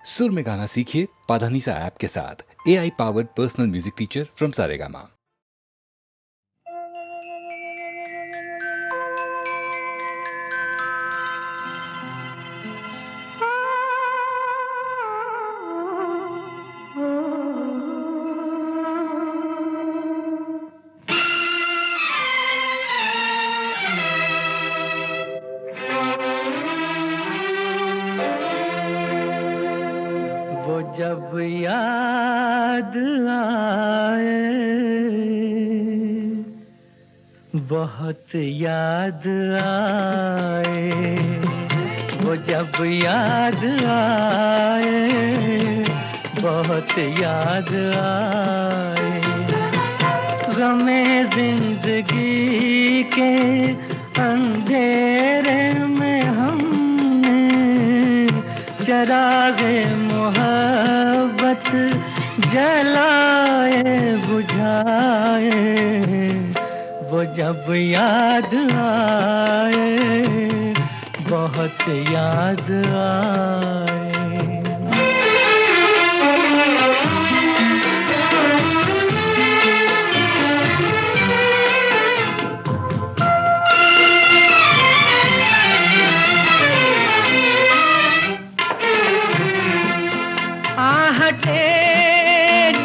सुर में गाना सीखिए पाधानीसा ऐप के साथ। AI powered personal music teacher from Saregama. जब याद आए, बहुत याद आए, वो जब याद आए, बहुत याद आए, गमे जिंदगी के अंधेरे में हमने चरागे मोहब्बत जलाए बुझाए, वो जब याद आए, बहुत याद आए।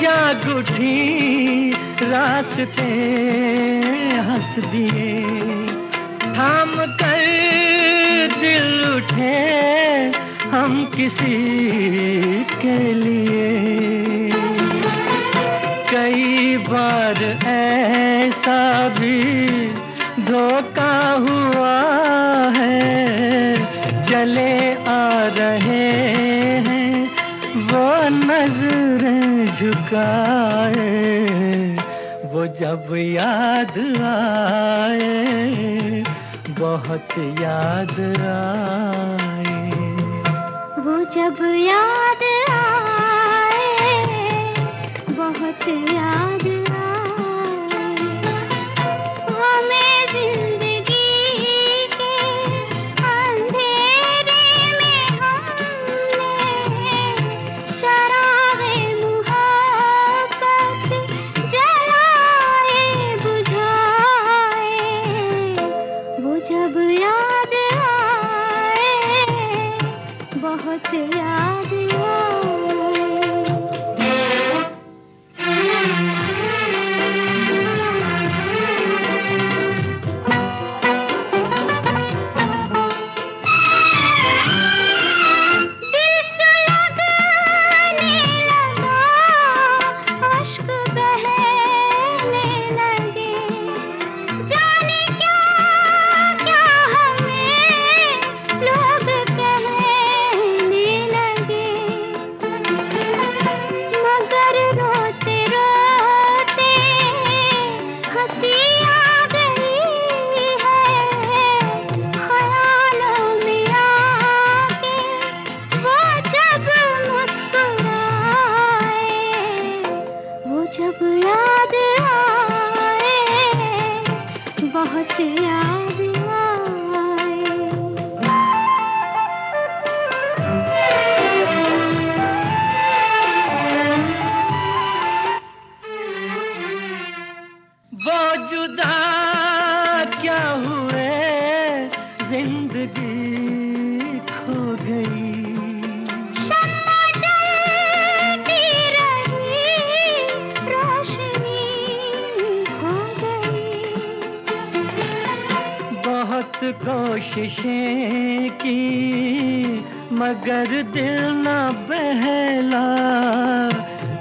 जाग उठी रास्ते हंस दिए, थाम कर दिल उठे हम किसी के लिए। कई बार ऐसा भी धोखा हुआ है, चले आ रहे हैं वो नजरें झुकाए, वो जब याद आए, बहुत याद आए, वो जब याद आए, बहुत याद आए, हमें जिंदगी के अंधेरे में हमने चरागे मोहब्बत जलाए बुझाए, वो जब याद आए, बहुत याद आए। जब याद आए, बहुत याद आए। वो जुदा क्या हुए, जिंदगी खो गई, कोशिशें की मगर दिल न बहला,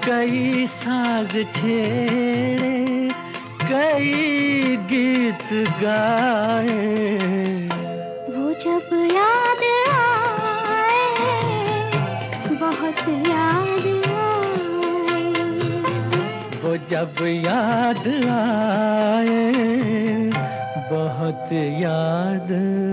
कई साज छेड़े, कई गीत गाए, वो जब याद आए, बहुत याद आए, वो जब याद आए, बहुत याद आए।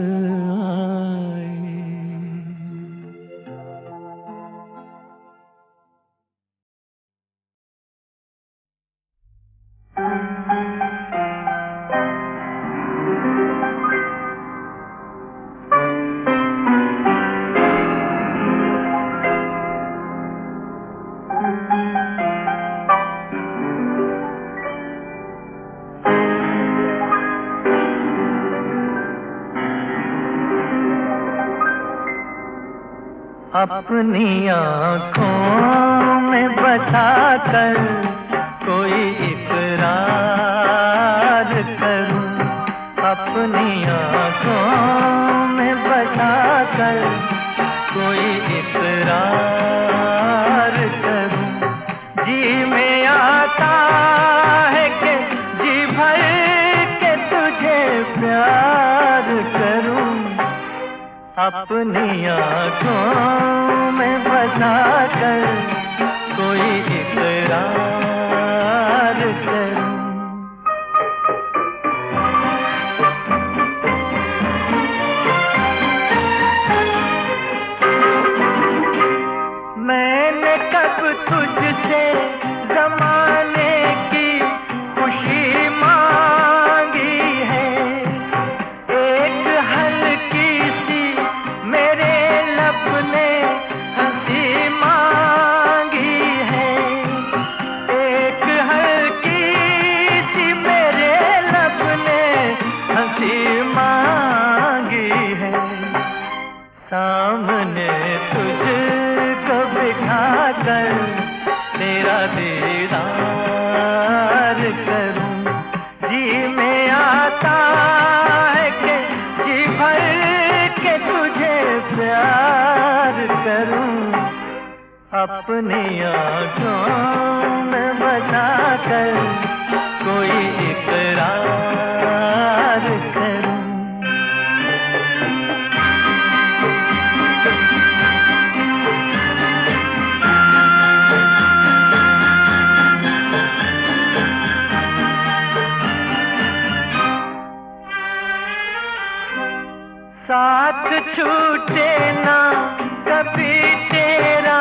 अपनी आँखों में बसा कर कोई इकरार करूं, अपनी आँखों में बसा कर कोई इकरार करूं। जी में आता है कि जी भर के तुझे प्यार करूं, अपनी आँखों में बसा कर कोई इकरार करूं। मैंने कब तुझसे ज़माने की खुशी मांगी है, एक हल्की सी मेरे लब ने हंसी मांगी है, एक हल्की सी मेरे लब ने हंसी मांगी है। सामने तुझको बिठा कर तेरा दीदार करूं, जी में आता है कि जी भर के तुझे प्यार करूं, अपनी आँखों में बसा कर कोई इकरार करूं। साथ छूटे ना कभी तेरा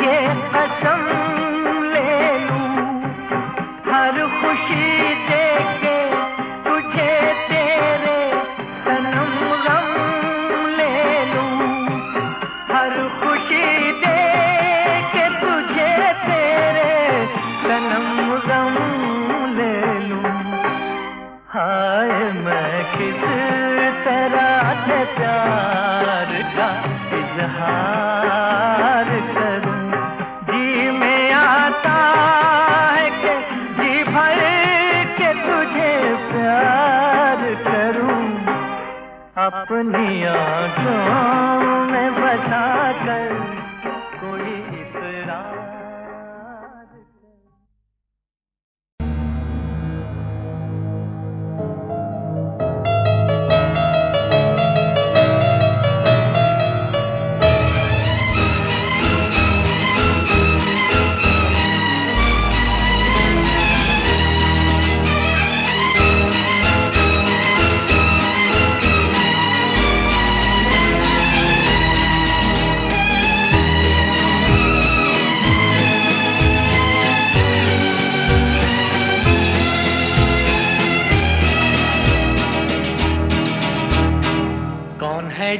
ये कसम ले लूं, हर खुशी देके तुझे तेरे सनम गम ले लूं, हर खुशी देके तुझे तेरे सनम गम ले लूं। हाय मैं किस तरह से प्यार का इजहार करूं, जी में आता है कि जी भर के तुझे प्यार करूं, अपनी आँखों में बसा कर कोई इकरार करूं।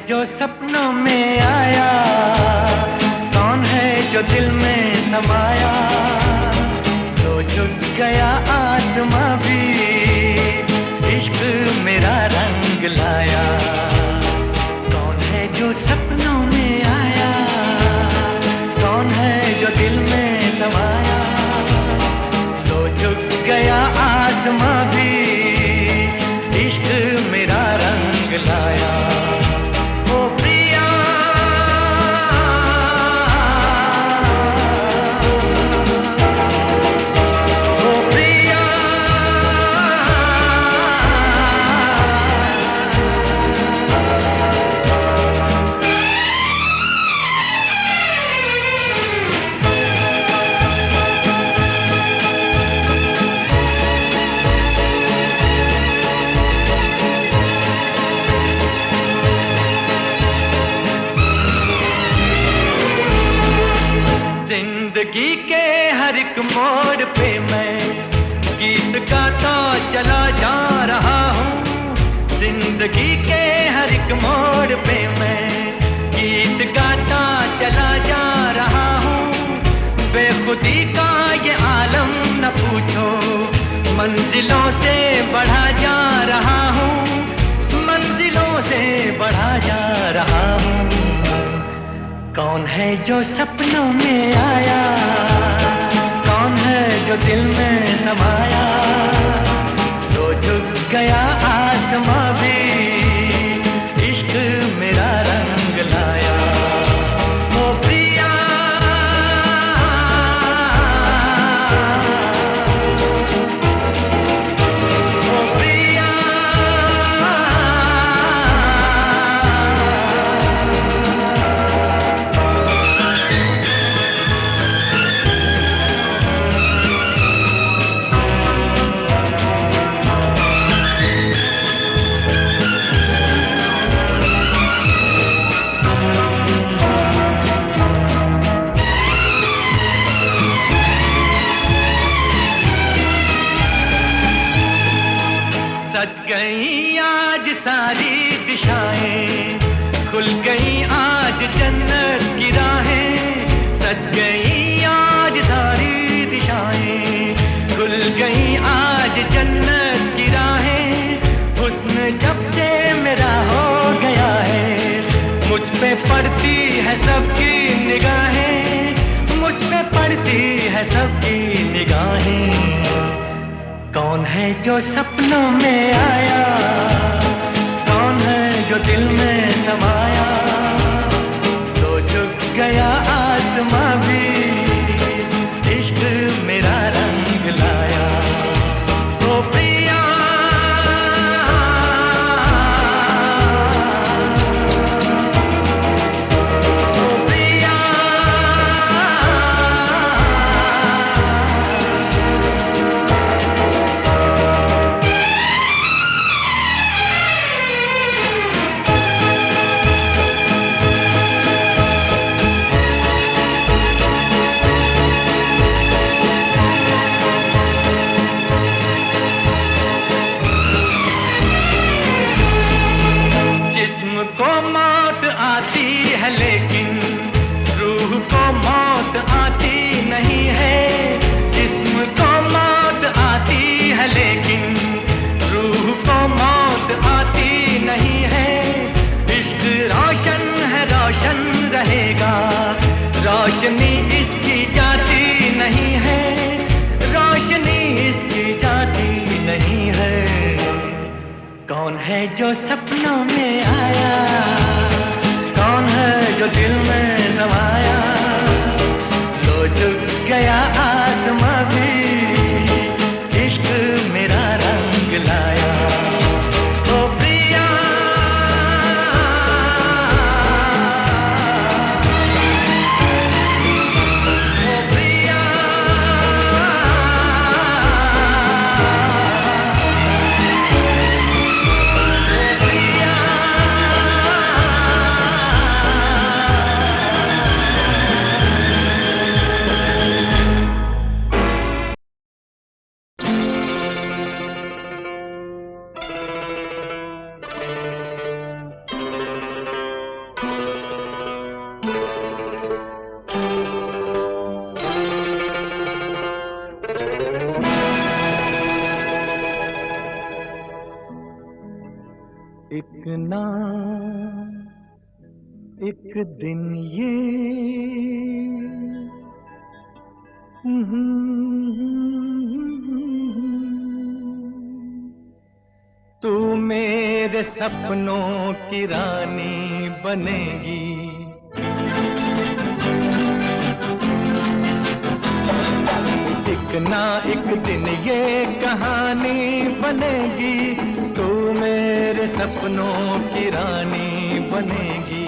जो सपनों में आया, कौन है जो दिल में समाया, तो झुक गया आसमां भी इश्क मेरा रंग लाया। कौन है जो सपनों में आया, कौन है जो दिल में समाया, तो झुक गया आसमां भी इश्क मेरा रंग लाया। जिंदगी के हर एक मोड़ पे मैं गीत गाता चला जा रहा हूँ। जिंदगी के हर एक मोड़ पे मैं गीत गाता चला जा रहा हूँ। बेखुदी का ये आलम न पूछो, मंजिलों से बढ़ा जा रहा हूँ, मंजिलों से बढ़ा जा रहा हूँ। कौन है जो सपनों में आया, कौन है जो दिल में समाया, तो झुक गया आसमां भी, इश्क मेरा रंग लाया। ओ प्रिया, ओ प्रिया, सज गई आज सारी दिशाएं, खुल गई आज जन्नत की राहें। सज गई आज सारी दिशाएं, खुल गई आज जन्नत की राहें। हुस्न जब से मेरा हो गया है, मुझ पे पड़ती है सबकी निगाहें, मुझ पे पड़ती है सबकी निगाहें। कौन है जो सपनों में आया, कौन है जो दिल में समाया, तो झुक गया आसमां भी, इश्क मेरा रंग लाया। ओ प्रिया, ओ प्रिया, को मौत आती है लेकिन रूह को मौत आती नहीं है। जिस्म को मौत आती है लेकिन रूह को मौत आती नहीं है। इश्क रोशन है, रोशन रहेगा, रोशनी इसकी जाती नहीं है, रोशनी इसकी जाती नहीं है। कौन है जो सपनों में आया, कौन है जो दिल में समाया, लो झुक गया आसमां भी, इश्क मेरा रंग लाया। ओ प्रिया, ओ प्रिया, एक ना एक दिन ये तू मेरे सपनों की रानी बनेगी। एक ना एक दिन ये कहानी बनेगी, तू मेरे सपनों की रानी बनेगी।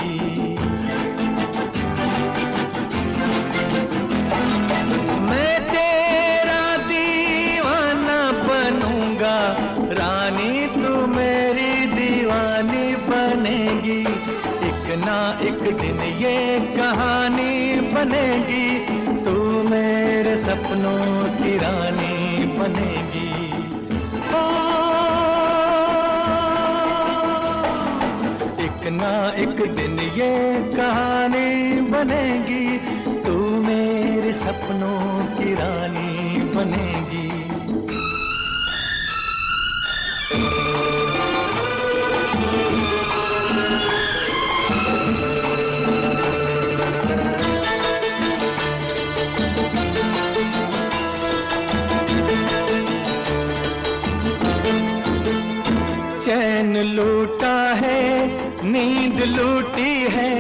मैं तेरा दीवाना बनूंगा, रानी तू मेरी दीवानी बनेगी। एक ना एक दिन ये कहानी बनेगी, तू मेरे सपनों की रानी बनेगी। एक ना एक दिन ये कहानी बनेगी, तू मेरे सपनों की रानी बनेगी। लूटी है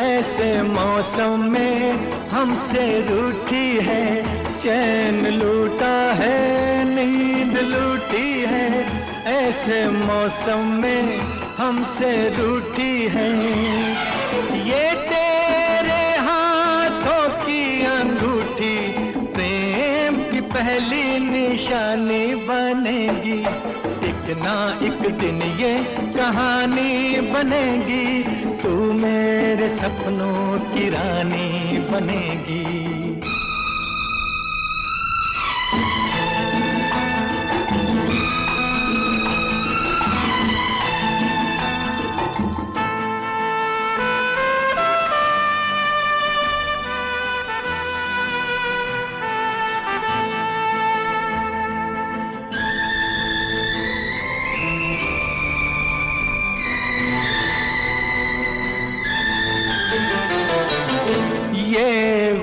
ऐसे मौसम में हमसे रूठी है, चैन लूटा है नींद लूटी है ऐसे मौसम में हमसे रूठी है। ये तेरे हाथों की अंगूठी प्रेम की पहली निशानी बनेगी, एक ना एक दिन ये कहानी बनेगी, तू मेरे सपनों की रानी बनेगी।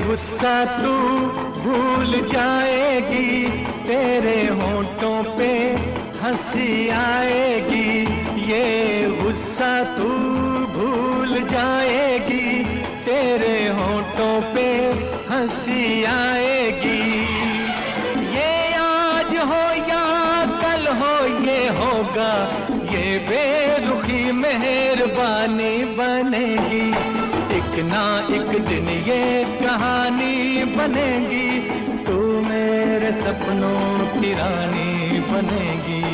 गुस्सा तू भूल जाएगी, तेरे होंठों पे हंसी आएगी। ये गुस्सा तू भूल जाएगी, तेरे होंठों पे हंसी आएगी। ये आज हो या कल हो ये होगा, ये बेरुखी मेहरबानी बनेगी, एक ना एक दिन ये कहानी बनेगी, तू मेरे सपनों की रानी बनेगी।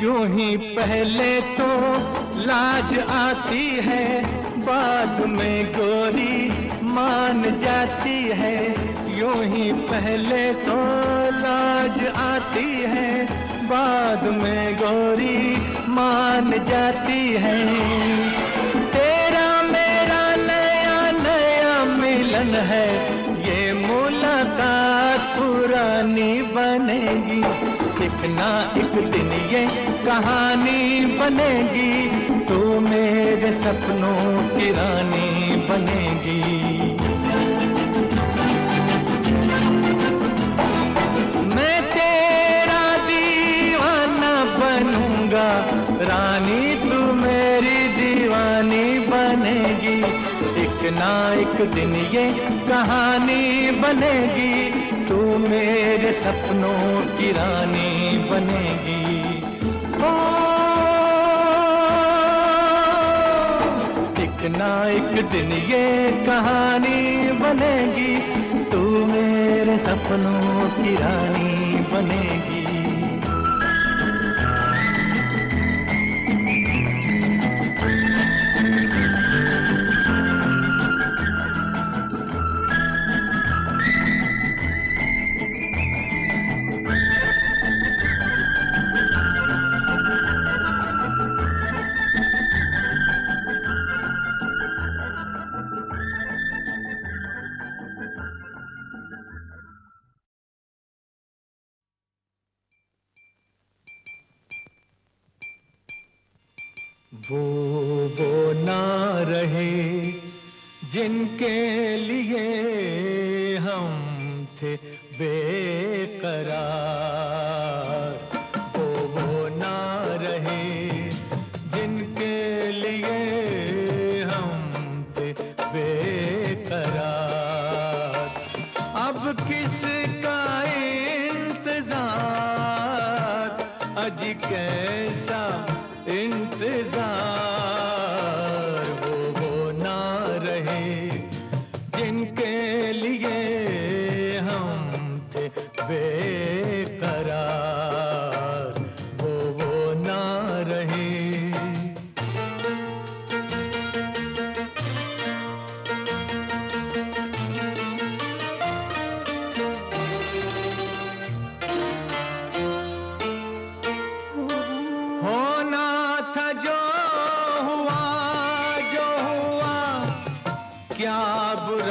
यूं ही पहले तो लाज आती है, बाद में गोरी मान जाती है। यूं ही पहले तो लाज आती है, बाद में गोरी मान जाती है। तेरा मेरा नया नया मिलन है, ये मुलाकात पुरानी बनेगी, एक ना एक दिन ये कहानी बनेगी, तू मेरे सपनों की रानी बनेगी। मैं तेरा दीवाना बनूंगा, रानी तू मेरी दीवानी बनेगी, एक ना एक दिन ये कहानी बनेगी, तू मेरे सपनों की रानी बनेगी। ओ, एक ना एक दिन ये कहानी बनेगी, तू मेरे सपनों की रानी बनेगी। वो ना रहे जिनके लिए हम थे बेकरार, वो ना रहे जिनके लिए हम थे बेकरार। अब किसका इंतजार, अजी कैसा इंतजार, वो ना रहे जिनके लिए हम थे बेकरार, वो ना रहे। क्या बुरा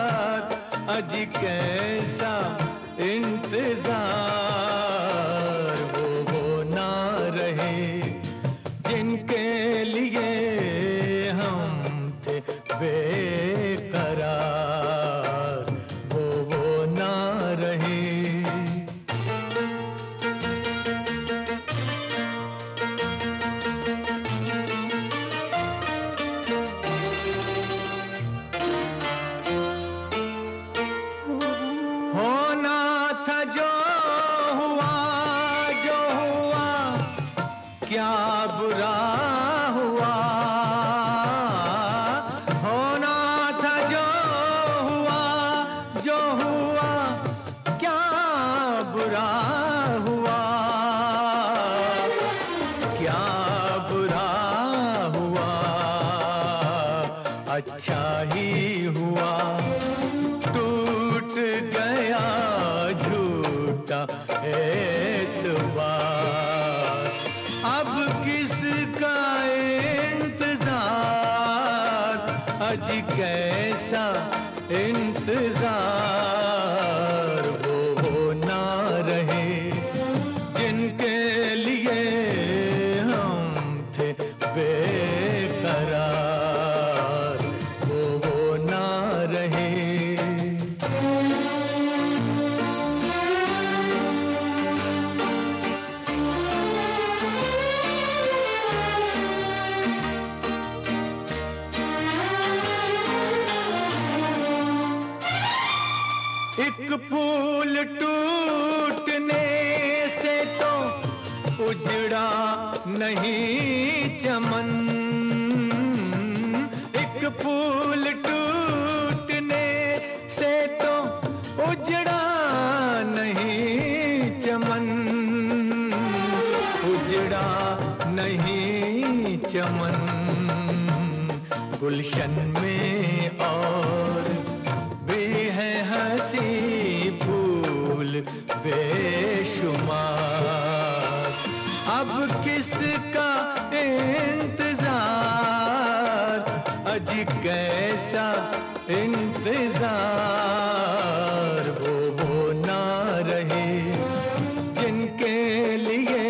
था अज कैसा इंतजार, वो ना रहे जिनके लिए हम थे बेकरार, वो ना रहे। होना था जो हुआ, जो हुआ, क्या बुरा हुआ। होना था जो हुआ, जो हुआ, क्या बुरा हुआ, क्या बुरा हुआ। अच्छा ही हुआ टूट गया झूठा एतबार, अब किसका इंतजार, अज कैसा इंतजार, वो ना रहे जिनके लिए हम थे बेकरार, वो ना रहे। एक फूल टूटने से तो उजड़ा नहीं चमन, एक फूल टूटने से तो उजड़ा नहीं चमन, उजड़ा नहीं चमन। गुलशन में और भी है हंसी फूल बेशुमार, अब किसका इंतजार, अज कैसा इंतजार, वो ना रहे जिनके लिए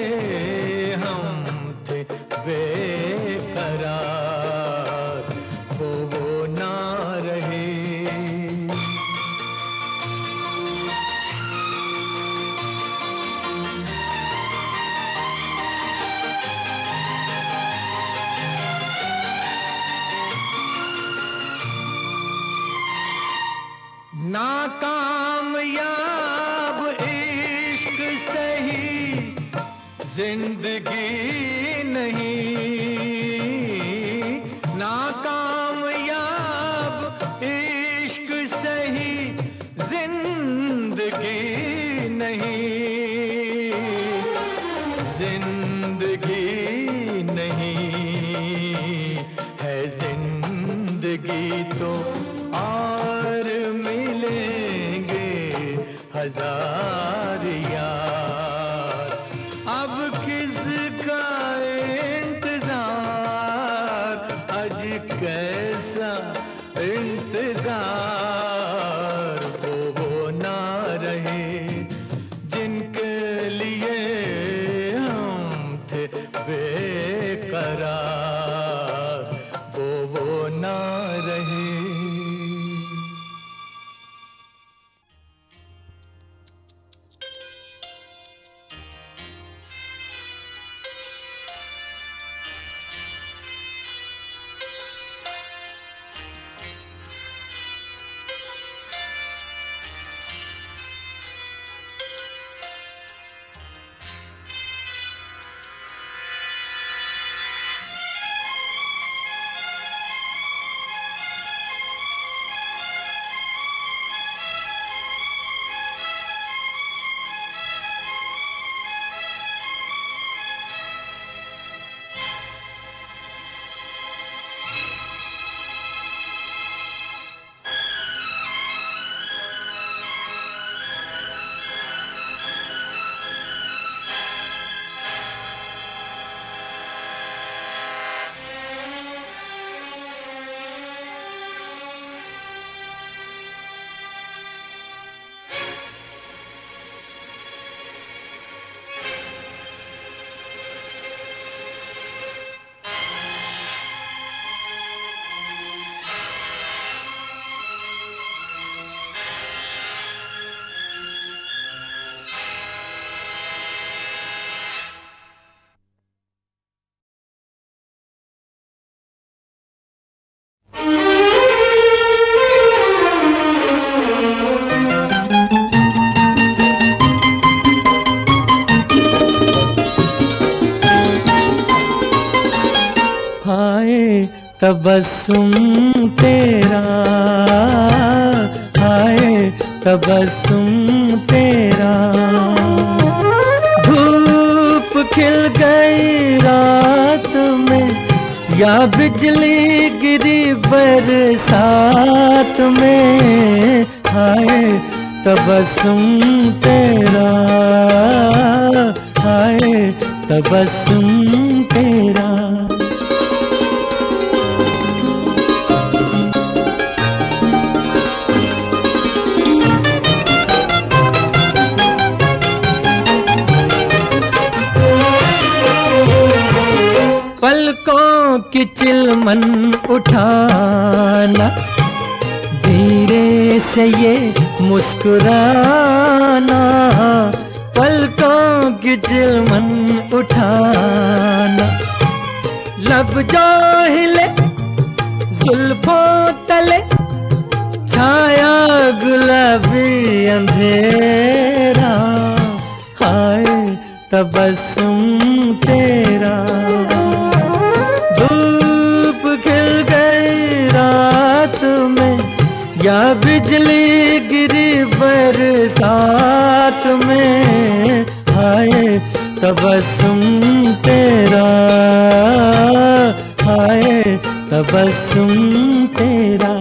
हम थे बेकरार, वो ना रहे। नाकामयाब इश्क सही जिंदगी नहीं, नाकामयाब इश्क सही जिंदगी नहीं, जिंदगी नहीं है जिंदगी तो और मिलेंगे हजार यार, अब किसका इंतजार, अज कैसा इंतजार, वो ना रहे जिनके लिए हम थे बेकरार, वो ना रहे। तबस्सुम तेरा, हाय तबस्सुम तेरा। धूप खिल गई रात में या बिजली गिरी बरसात में, हाय तबस्सुम तेरा, हाय तबस्सुम तेरा। पलकों की चिलमन उठाना, धीरे से ये मुस्कुराना। पलकों की चिलमन उठाना, लब जो हिले जुल्फों तले, छाया गुलाबी अंधेरा, हाय तबस्सुम तेरा। धूप खिल गई रात में या बिजली गिरी बरसात में, हाय तबस्सुम तेरा, हाय तबस्सुम तेरा।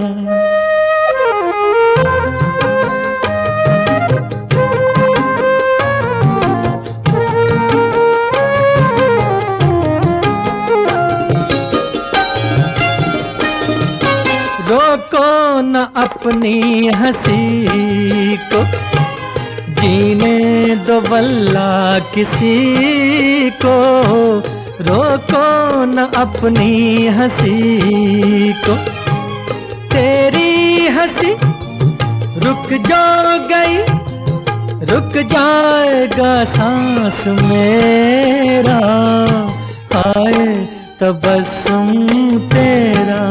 रोको न अपनी हंसी को, जीने दो वल्ला किसी को। रोको न अपनी हंसी को, तेरी हंसी रुक जो गई, रुक जाएगा सांस मेरा, हाय तबस्सुम तेरा।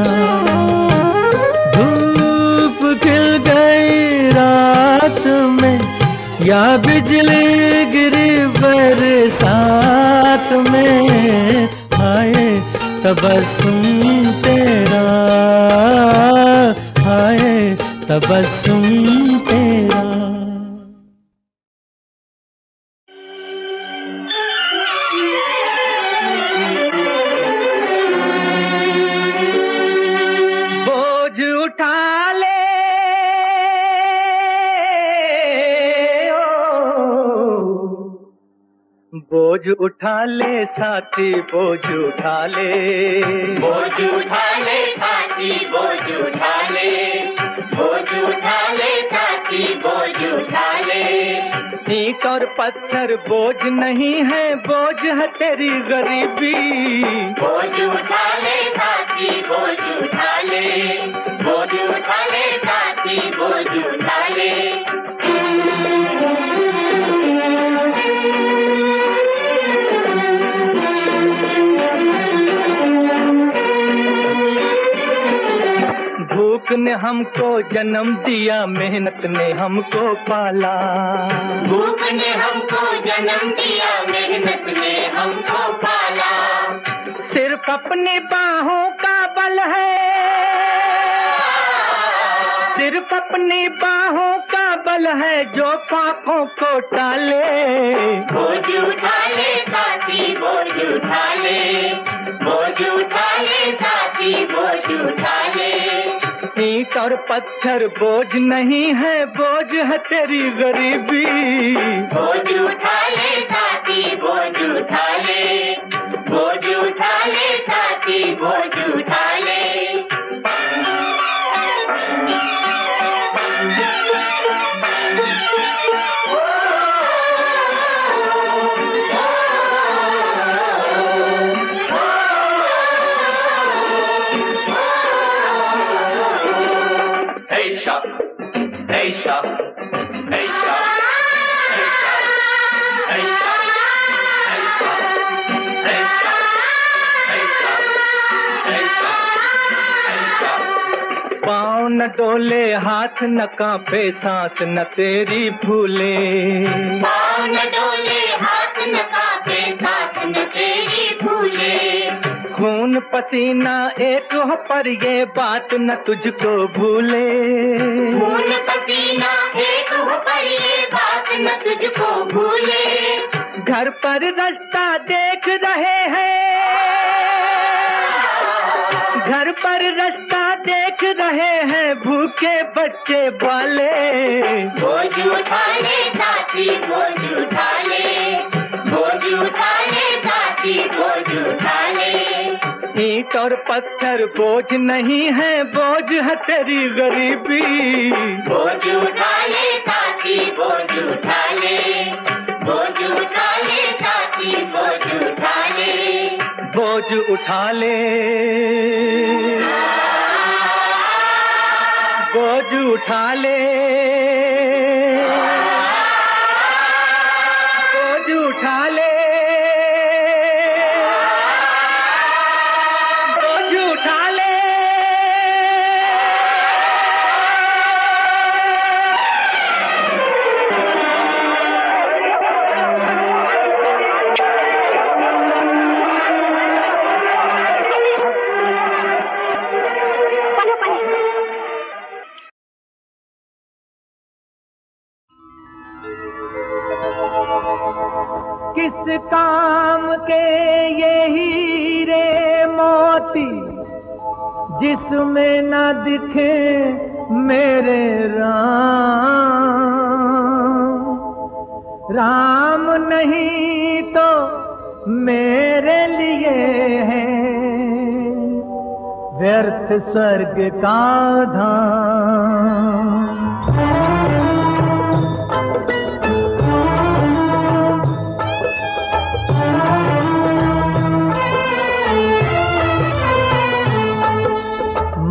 धूप खिल गई रात में या बिजली गिरी बरसात में, हाय तबस्सुम तेरा, हाय तबस्सुम तेरा। बोझ उठा ले बोझ उठा ले साथी, बोझ उठा ले, बोझ उठा ले साथी, बोझ उठा ले, बोझ उठा ले साथी, बोझ उठा ले। ईंट और पत्थर बोझ नहीं है, बोझ है तेरी गरीबी। बोझ उठा ले साथी, बोझ उठा ले, बोझ उठा ले साथी, बोझ उठा ले। भूख ने हमको जन्म दिया, मेहनत ने हमको पाला। भूख ने हमको जन्म दिया, मेहनत ने हमको पाला। सिर्फ अपनी बाहों का बल है, सिर्फ अपनी बाहों का बल है, जो पापों को टाले। बोझ उठा ले साथी, बोझ उठा ले, बोझ उठा ले साथी, बोझ उठा ले। ईंट और पत्थर बोझ नहीं है, बोझ है तेरी गरीबी। बोझ उठा ले साथी, बोझ उठा ले, बोझ उठा ले साथी, बोझ उठा ले। पाँव न डोले, हाथ न कांपे, सांस न तेरी फूले। पाँव न डोले, हाथ न कांपे, सांस न तेरी फूले। खून खून पसीना एक हो पर ये बात न तुझको भूले। खून पसीना एक हो पर ये बात न तुझको भूले। घर पर रास्ता देख रहे हैं, घर पर रास्ता देख रहे हैं भूखे बच्चे वाले। बोझ उठा ले साथी बोझ उठा ले, बोझ उठा ले साथी बोझ उठा ले। ईंट और पत्थर बोझ नहीं है, बोझ है तेरी गरीबी। बोझ उठा ले साथी बोझ उठा ले, बोझ उठा ले साथी बोझ उठा ले। बोझ उठा ले, बोझ उठा ले, बोझ उठा ले, बोझ उठा ले। किस काम के ये हीरे मोती जिसमें न दिखे मेरे राम। राम नहीं तो मेरे लिए है व्यर्थ स्वर्ग का धाम।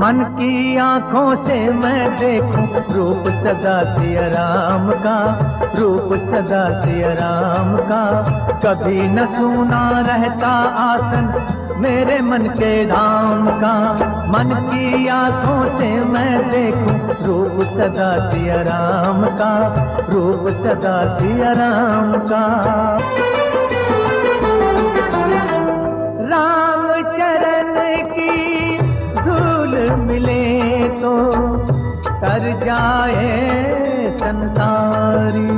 मन की आंखों से मैं देखूं रूप सदा सिया राम का, रूप सदा सिया राम का। कभी न सूना रहता आसन मेरे मन के धाम का। मन की आंखों से मैं देखूं रूप सदा सिया राम का, रूप सदा सिया राम का। राम चरण की धूल मिले तो तर जाए संसारी।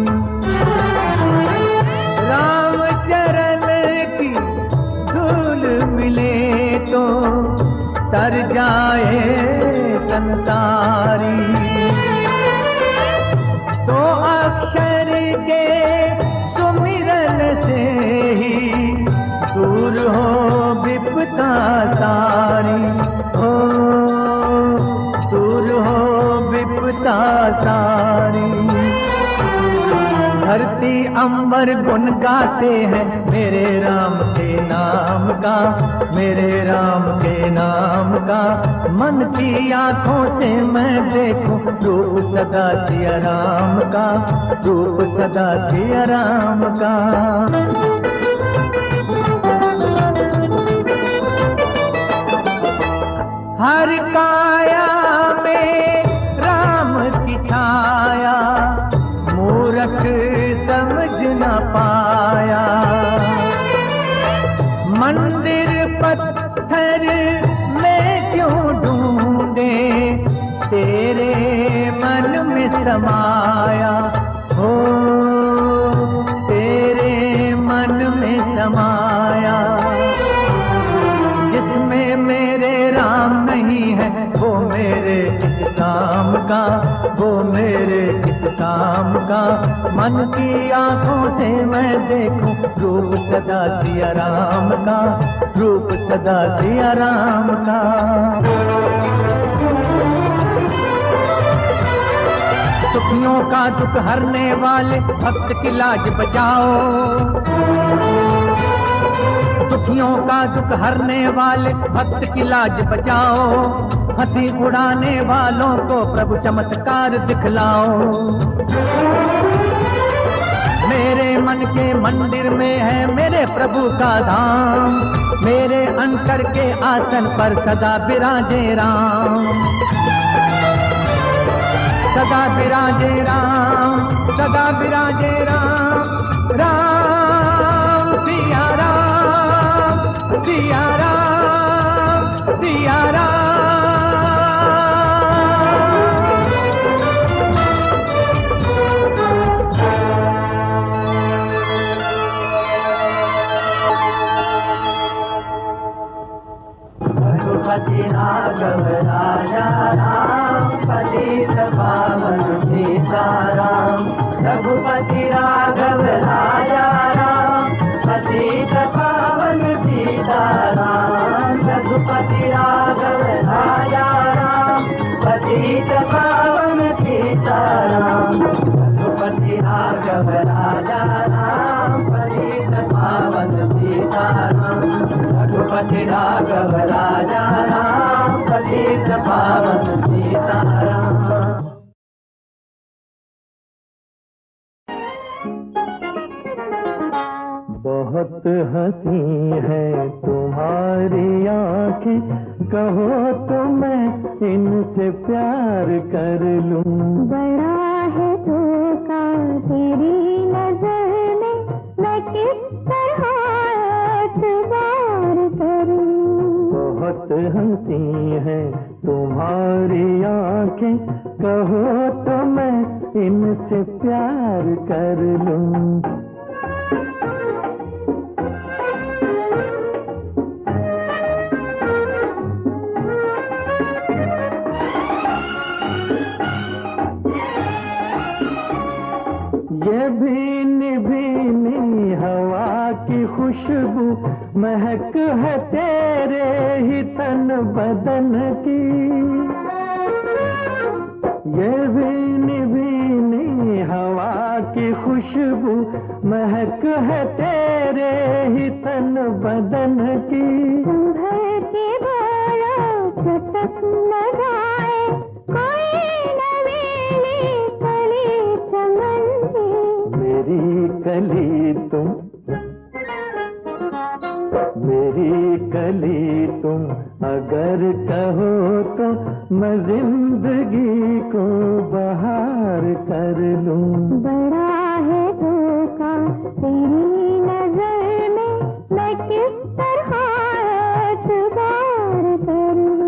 राम चरण की धूल मिले तो तर जाए संसारी। तो अक्षर के सुमिरन से ही दूर हो विपदा सारी। हो दूर हो विपदा सारी। धरती अंबर गुन गाते हैं मेरे राम के नाम का, मेरे राम के नाम का। मन की आंखों से मैं देखूं रूप सदा सिया राम का, रूप सदा सिया राम का। हर काया में राम की छाया मूरख समझ न पाया। मंदिर पत्थर में क्यों ढूंढे तेरे मन में समाया। हो तेरे मन में समाया। जिसमें मेरे राम नहीं है वो मेरे किस काम का, वो मेरे किस काम का। मन की आंखों से मैं देखूं रूप सदा सिया राम का, रूप सदा सिया राम का। दुखियों का दुख हरने वाले भक्त की लाज बचाओ। दुखियों का दुख हरने वाले भक्त की लाज बचाओ। हंसी उड़ाने वालों को प्रभु चमत्कार दिखलाओ। मेरे मन के मंदिर में है मेरे प्रभु का धाम। मेरे अंतर के आसन पर सदा विराजे राम, सदा विराजे राम, सदा विराजे राम। राम सिया राम, सिया राम। यारा। रघुपति राघव राजा राम, पतित पावन सीताराम। रघुपति राघव राजा राम, पतित पावन सीताराम। रघुपति राघव राजा राम, पतित पावन सीताराम। रघुपति राघव राजा राम, पतित पावन सीताराम। रघुपति राघव राजा राम, पतित पावन सीताराम। बहुत हंसी है तुम्हारी आँखें, कहो तो मैं इनसे प्यार कर लूं। बड़ा है धोखा तेरी नजर में, मैं किस तरह एतबार करूं। बहुत हंसी है तुम्हारी आँखें, कहो तो मैं इनसे प्यार कर लूं। ये भीनी भीनी हवा की खुशबू, महक है तेरे ही तन बदन की। ये भीनी भीनी हवा की खुशबू, महक है तेरे ही तन बदन की। संभल के बोलो चटक न जाए कोई नवेली कली चमन की। मेरी कली तुम, मेरी कली तुम अगर कहो तो मैं जिंदगी को बहार कर लूं। बड़ा है धोखा तेरी नजर में, मैं किस तरह एतबार करूं।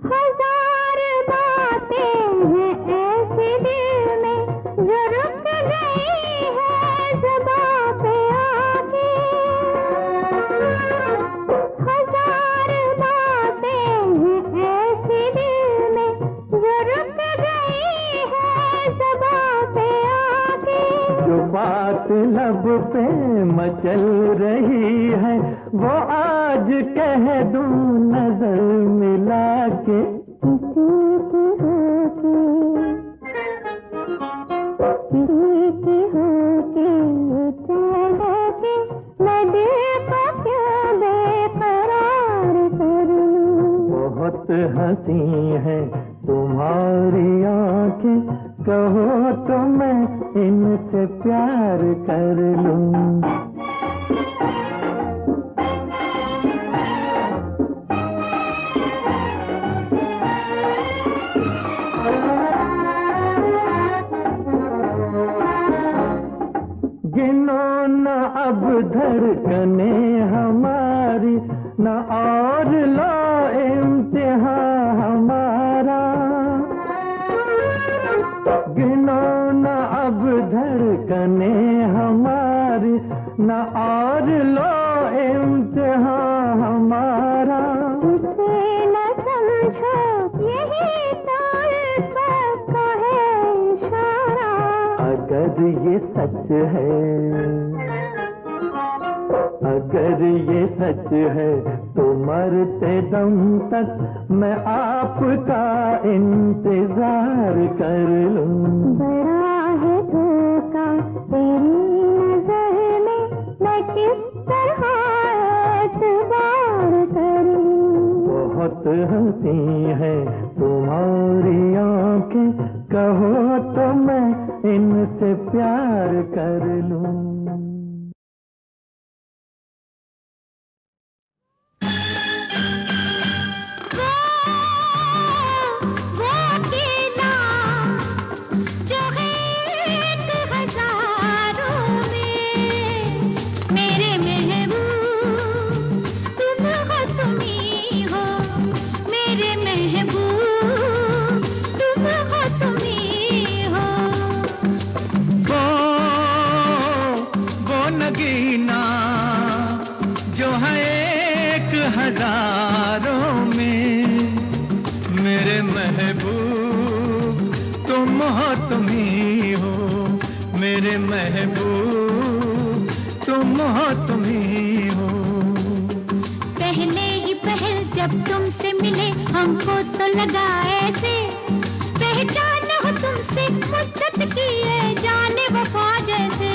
हजार बातें हैं ऐसी दिल में, जो रुक गई है ज़ुबां पे आके। हजार बातें हैं ऐसी दिल में, जो रुक गई है ज़ुबां पे आके। जो बात लब पे मचल रही है, वो आज कह दूं नजर मिला के। किसी की होके, किसी की होके चले के, मैं दिल को क्यों बेकरार करूं। बहुत हंसी है तुम्हारी आँखें, कहो तो मैं इनसे प्यार कर लूं। गिनो न अब धड़कने हमारी, न और लो इम्तिहान हमारा। गिनो न अब धड़कने हमारी, न और लो इम्तिहान हमारा। इसे न समझो यही तो अल्फाज का है इशारा। अगर ये सच है, अगर ये सच है तो मरते दम तक मैं आपका इंतजार कर लूं। बड़ा है धोखा तेरी नजर में, मैं किस तरह एतबार करूं। बहुत हंसी है तुम्हारी आँखें, कहो तो मैं इनसे प्यार कर लूं। नगीना जो है 1000 में। मेरे महबूब तुम हो, तुम ही हो। मेरे महबूब तुम हो, तुम ही हो। पहले ही पहल जब तुमसे मिले हमको तो लगा ऐसे पहचान हो तुमसे मुद्दत की है जाने वफा जैसे।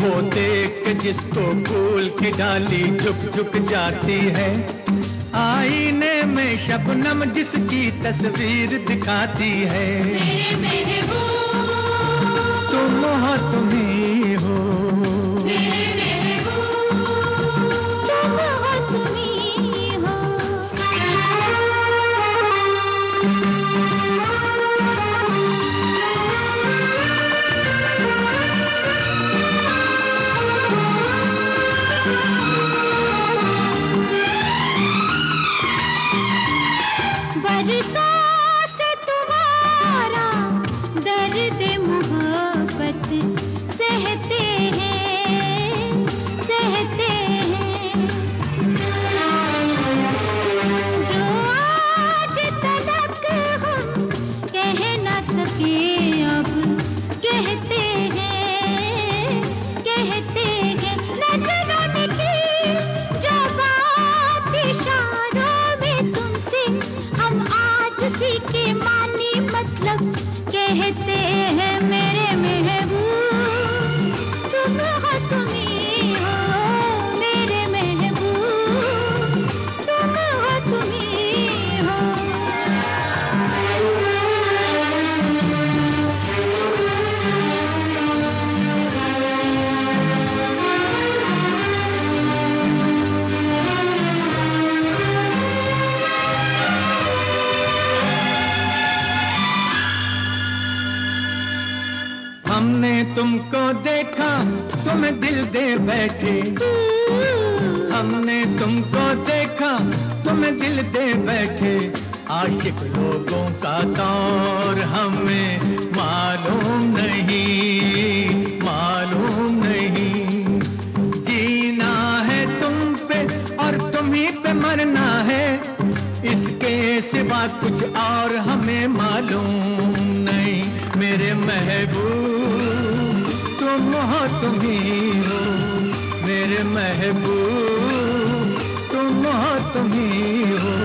वो देख के जिसको फूल की डाली झुक झुक जाती है, आईने में शबनम जिसकी तस्वीर दिखाती है। मेरे महबूब तुम हो, तुम ही हो। मेरे महबूब तुम हो, तुम ही हो। बरसों से तुम्हारा दर्द मोहब्बत सहते हैं, सहते हैं। जो आज तलक हम कह न सके अब कहते हैं, कहते हैं। नजरों ने की जो बात इशारों में तुमसे हम आज सीखे मानी मतलब कहते हैं। मेरे महबूब तुम हो, तुम ही हो। मेरे महबूब तुम हो, तुम ही हो। हमने तुमको देखा तुम्हें दिल दे बैठे। हमने तुमको देखा तुम्हें दिल दे बैठे। आशिक लोगों का दौर हमें मालूम नहीं, मालूम नहीं। जीना है तुम पे और तुम ही पे मरना है, इसके सिवा कुछ और हमें मालूम नहीं। मेरे महबूब तुम हो, तुम ही हो। मेरे महबूब तुम हो, तुम ही हो।